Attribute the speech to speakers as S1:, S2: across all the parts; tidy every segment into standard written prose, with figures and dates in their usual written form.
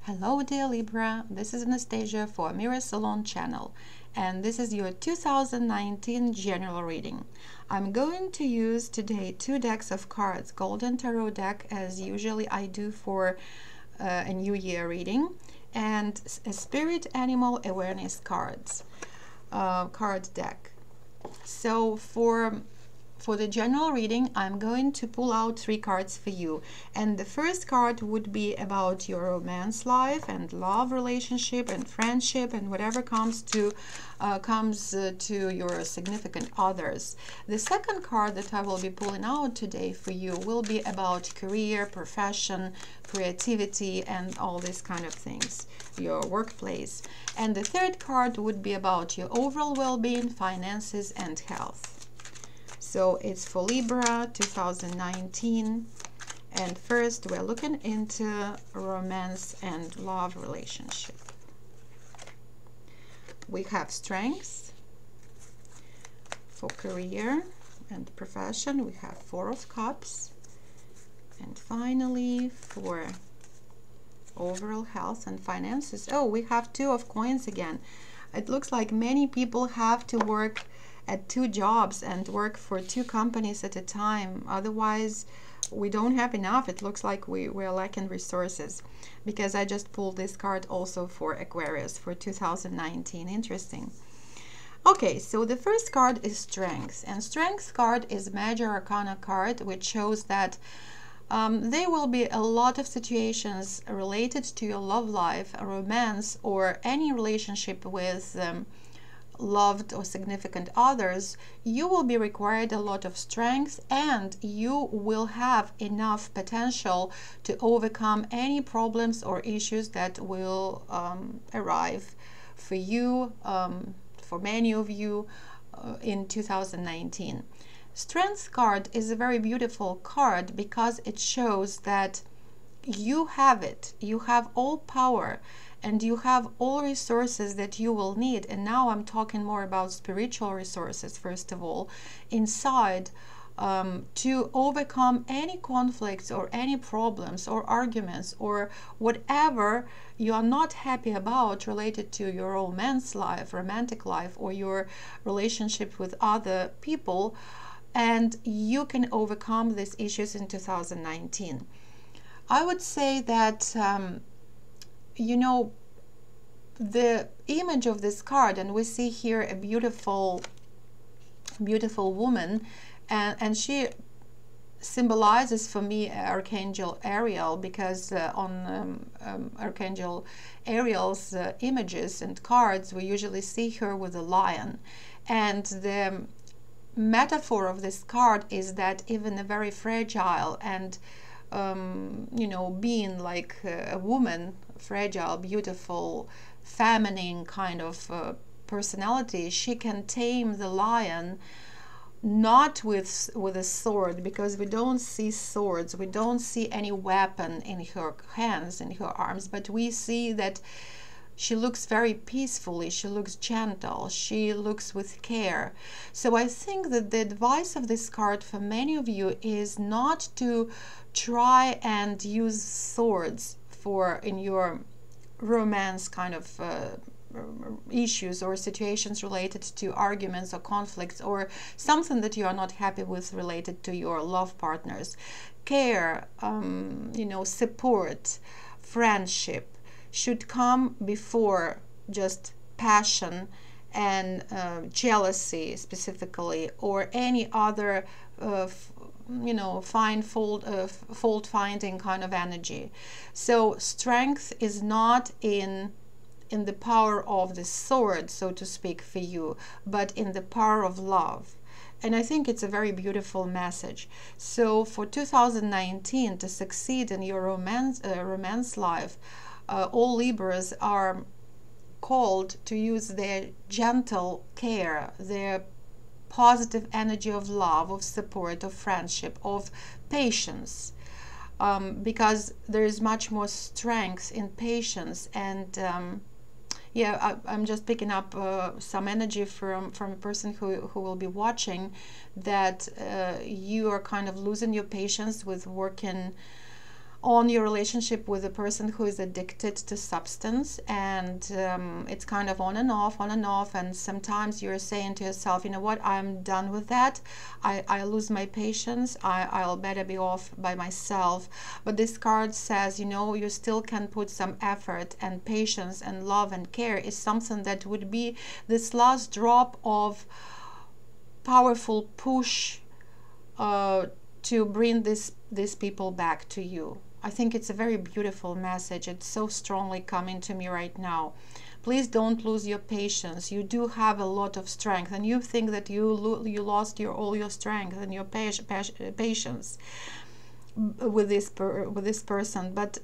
S1: Hello dear Libra, this is Anastasia for Amira Salon channel, and this is your 2019 general reading. I'm going to use today two decks of cards, Golden Tarot deck as usually I do for a New Year reading, and a Spirit Animal Awareness cards card deck. So for the general reading, I'm going to pull out three cards for you. And the first card would be about your romance life and love relationship and friendship and whatever comes to your significant others. The second card that I will be pulling out today for you will be about career, profession, creativity, and all these kind of things, your workplace. And the third card would be about your overall well-being, finances, and health. So it's for Libra 2019, and first we're looking into romance and love relationship. We have strength. For career and profession we have Four of Cups, and finally for overall health and finances, oh, we have Two of Coins again. It looks like many people have to work at two jobs and work for two companies at a time, otherwise we don't have enough. It looks like we're lacking resources, because I just pulled this card also for Aquarius for 2019. Interesting. Okay, so the first card is Strength, and Strength card is Major Arcana card, which shows that there will be a lot of situations related to your love life, romance, or any relationship with loved or significant others. You will be required a lot of strength, and you will have enough potential to overcome any problems or issues that will arrive for you, for many of you in 2019. Strength card is a very beautiful card because it shows that you have it, you have all power, and you have all resources that you will need. And now I'm talking more about spiritual resources, first of all, inside, to overcome any conflicts or any problems or arguments or whatever you are not happy about related to your romance life, romantic life, or your relationship with other people. And you can overcome these issues in 2019. I would say that you know, the image of this card, and we see here a beautiful woman, and she symbolizes for me Archangel Ariel, because on Archangel Ariel's images and cards we usually see her with a lion. And the metaphor of this card is that even a very fragile and you know, being like a woman, fragile, beautiful, feminine kind of personality, she can tame the lion, not with a sword, because we don't see swords, we don't see any weapon in her hands, in her arms, but we see that she looks very peacefully, she looks gentle, she looks with care. So I think that the advice of this card for many of you is not to try and use swords in your romance kind of issues or situations related to arguments or conflicts or something that you are not happy with related to your love partners. Care, you know, support, friendship should come before just passion and jealousy specifically, or any other you know, fault finding kind of energy. So strength is not in the power of the sword, so to speak, for you, but in the power of love. And I think it's a very beautiful message. So for 2019, to succeed in your romance life, all Libras are called to use their gentle care, their positive energy of love, of support, of friendship, of patience, because there is much more strength in patience. And yeah, I'm just picking up some energy from a person who will be watching, that you are kind of losing your patience with working on your relationship with a person who is addicted to substance, and it's kind of on and off, and sometimes you're saying to yourself, you know what, I'm done with that, I lose my patience, I'll better be off by myself. But this card says, you know, you still can put some effort, and patience and love and care is something that would be this last drop of powerful push to bring these people back to you. I think it's a very beautiful message. It's so strongly coming to me right now. Please don't lose your patience. You do have a lot of strength, and you think that you lost all your strength and your patience with this person, but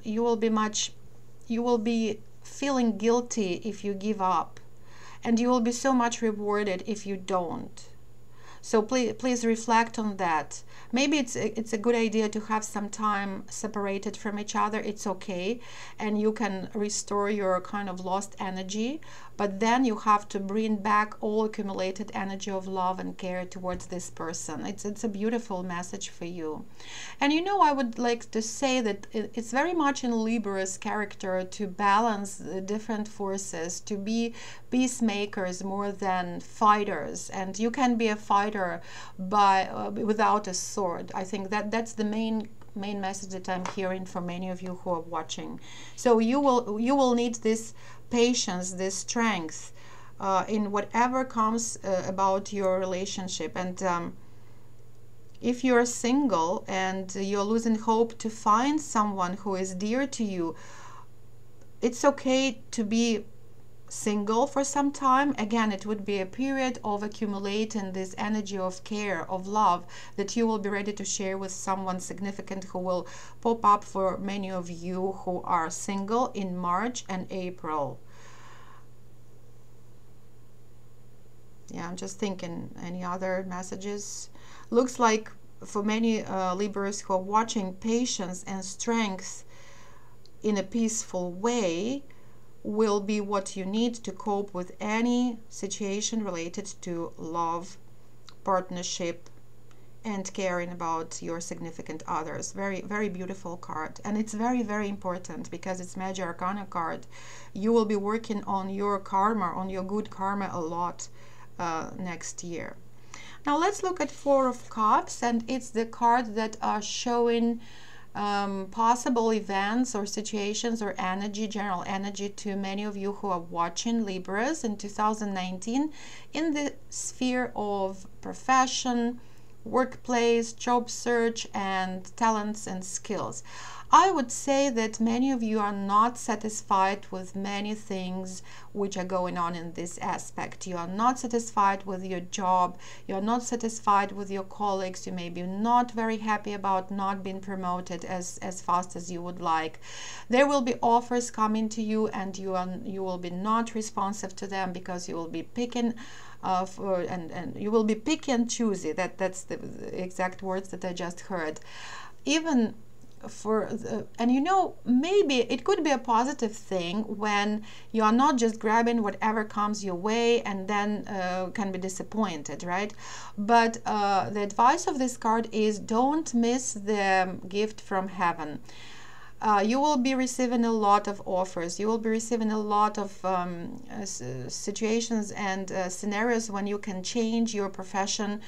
S1: you will be feeling guilty if you give up, and you will be so much rewarded if you don't. So please reflect on that. Maybe it's a good idea to have some time separated from each other. It's okay, and you can restore your kind of lost energy, but then you have to bring back all accumulated energy of love and care towards this person. It's a beautiful message for you. And you know, I would like to say that it's very much in Libra's character to balance the different forces, to be peacemakers more than fighters. And you can be a fighter without a sword. I think that's the main message that I'm hearing from many of you who are watching. So you will need this patience, this strength in whatever comes about your relationship. And if you're single and you're losing hope to find someone who is dear to you, it's okay to be single for some time. Again, it would be a period of accumulating this energy of care, of love, that you will be ready to share with someone significant who will pop up for many of you who are single in March and April. Yeah, I'm just thinking, any other messages? Looks like for many Libras who are watching, patience and strength in a peaceful way will be what you need to cope with any situation related to love, partnership, and caring about your significant others. Very, very beautiful card. And it's very, very important because it's Major Arcana card. You will be working on your karma, on your good karma a lot next year. Now let's look at Four of Cups, and it's the card that are showing possible events or situations or energy, general energy to many of you who are watching Libras in 2019 in the sphere of profession, workplace, job search, and talents and skills. I would say that many of you are not satisfied with many things which are going on in this aspect. You are not satisfied with your job, you are not satisfied with your colleagues, you may be not very happy about not being promoted as fast as you would like. There will be offers coming to you, and you will be not responsive to them because you will be picking and you will be picky and choosy. That's the exact words that I just heard. Even and you know, maybe it could be a positive thing when you are not just grabbing whatever comes your way and then can be disappointed, right? But the advice of this card is don't miss the gift from heaven. You will be receiving a lot of offers. You will be receiving a lot of situations and scenarios when you can change your professional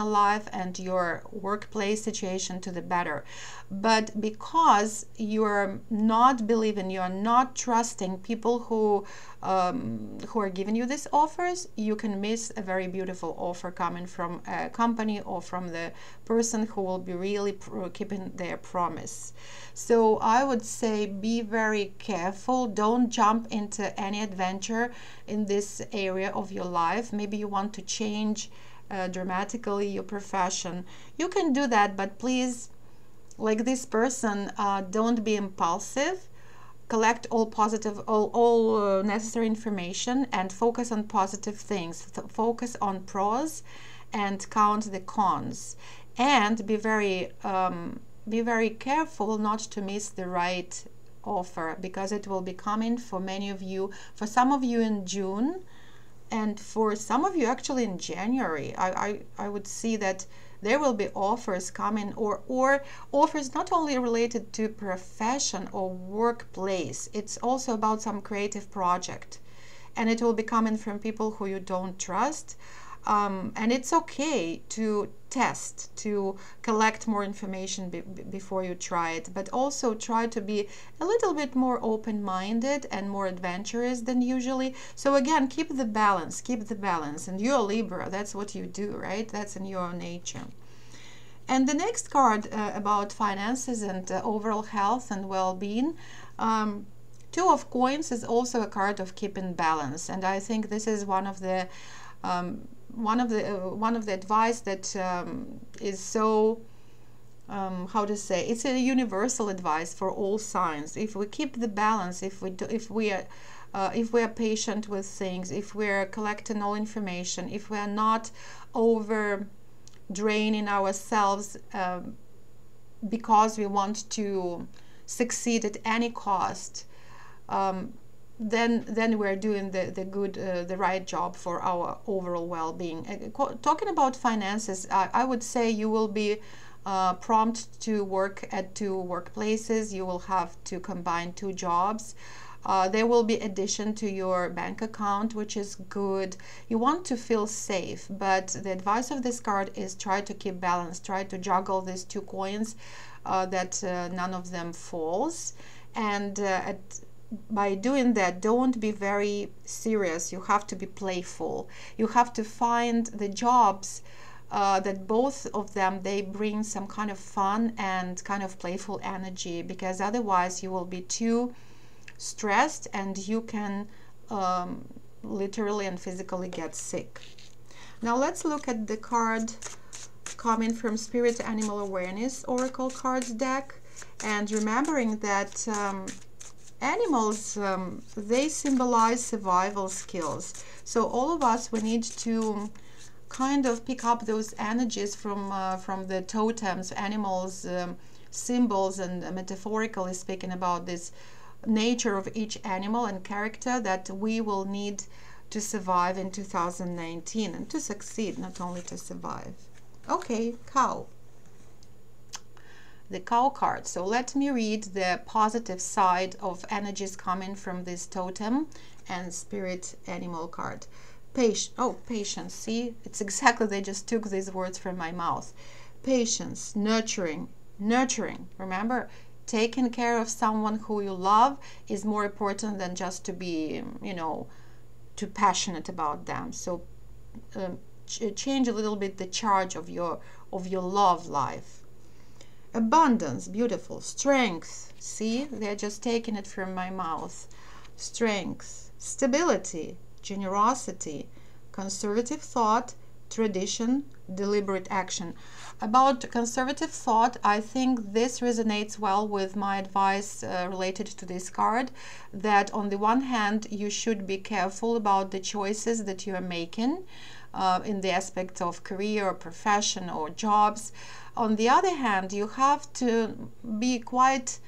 S1: life and your workplace situation to the better. But because you're not believing, you're not trusting people who are giving you these offers, you can miss a very beautiful offer coming from a company or from the person who will be really keeping their promise. So I would say be very careful. Don't jump into any adventure in this area of your life. Maybe you want to change dramatically your profession. You can do that, but please, like this person, don't be impulsive. Collect all positive, all necessary information and focus on positive things. Focus on pros and count the cons. And be very careful not to miss the right offer, because it will be coming for many of you, for some of you in June, and for some of you actually in January. I would see that There will be offers coming, or offers not only related to profession or workplace. It's also about some creative project, and it will be coming from people who you don't trust. And it's okay to test, to collect more information before you try it, but also try to be a little bit more open-minded and more adventurous than usually. So again, keep the balance, and you're Libra, that's what you do, right? That's in your nature. And the next card about finances and overall health and well-being, Two of Coins is also a card of keeping balance, and I think this is one of the advice that is so how to say, it's a universal advice for all signs. If we keep the balance, if we are patient with things, if we're collecting all information, if we are not over draining ourselves because we want to succeed at any cost, then we're doing the right job for our overall well-being. Talking about finances, I would say you will be prompt to work at 2 workplaces. You will have to combine 2 jobs. There will be addition to your bank account, which is good. You want to feel safe, but the advice of this card is try to keep balance, try to juggle these 2 coins, that none of them falls. And by doing that, don't be very serious. You have to be playful. You have to find the jobs that both of them, they bring some kind of fun and kind of playful energy, because otherwise you will be too stressed and you can literally and physically get sick. Now let's look at the card coming from Spirit Animal Awareness Oracle Cards deck, and remembering that animals, they symbolize survival skills. So all of us, we need to kind of pick up those energies from the totems, animals, symbols, and metaphorically speaking about this nature of each animal and character that we will need to survive in 2019 and to succeed, not only to survive. Okay, cow. The cow card. So let me read the positive side of energies coming from this totem and spirit animal card. Patience. See, it's exactly, they just took these words from my mouth. Patience, nurturing. Remember, taking care of someone who you love is more important than just to be, too passionate about them. So change a little bit the charge of your love life. Abundance, beautiful. Strength, see, they're just taking it from my mouth. Strength, stability, generosity, conservative thought, tradition, deliberate action. About conservative thought, I think this resonates well with my advice related to this card, that on the one hand you should be careful about the choices that you are making in the aspect of career or profession or jobs. On the other hand, you have to be quite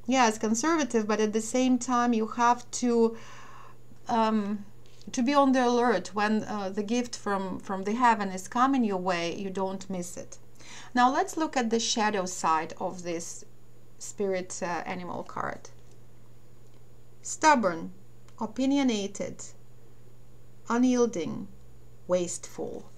S1: yes, conservative, but at the same time you have to be on the alert when the gift from the heaven is coming your way. You don't miss it. Now let's look at the shadow side of this spirit animal card. Stubborn, opinionated, unyielding, wasteful.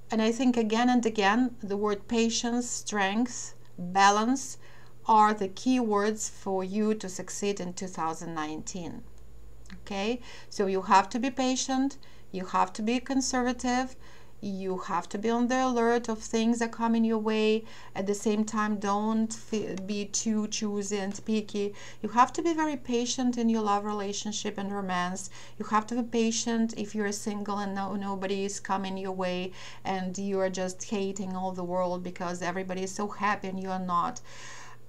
S1: And I think again and again the word patience, strength, balance are the key words for you to succeed in 2019. Okay, so you have to be patient, you have to be conservative, you have to be on the alert of things that come in your way. At the same time, don't be too choosy and picky. You have to be very patient in your love relationship and romance. You have to be patient if you're single and nobody is coming your way and you are just hating all the world because everybody is so happy and you are not.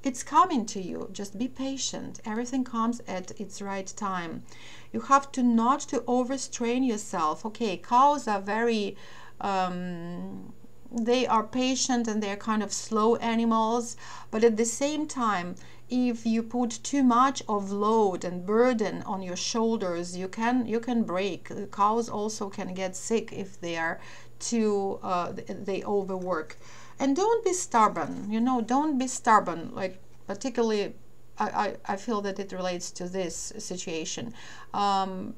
S1: It's coming to you. Just be patient. Everything comes at its right time. You have to not to overstrain yourself. Okay, cows are very they are patient and they're kind of slow animals, but at the same time, if you put too much of load and burden on your shoulders, you can break. Cows also can get sick if they are they overwork. And don't be stubborn, you know, don't be stubborn, like particularly I feel that it relates to this situation.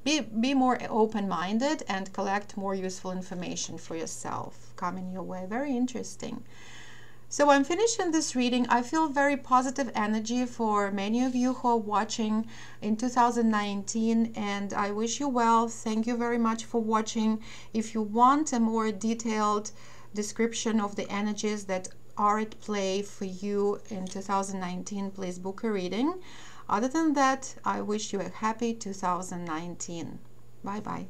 S1: Be more open-minded and collect more useful information for yourself coming your way. Very interesting. So I'm finishing this reading. I feel very positive energy for many of you who are watching in 2019, and I wish you well. Thank you very much for watching. If you want a more detailed description of the energies that are at play for you in 2019, please book a reading. Other than that, I wish you a happy 2019. Bye bye.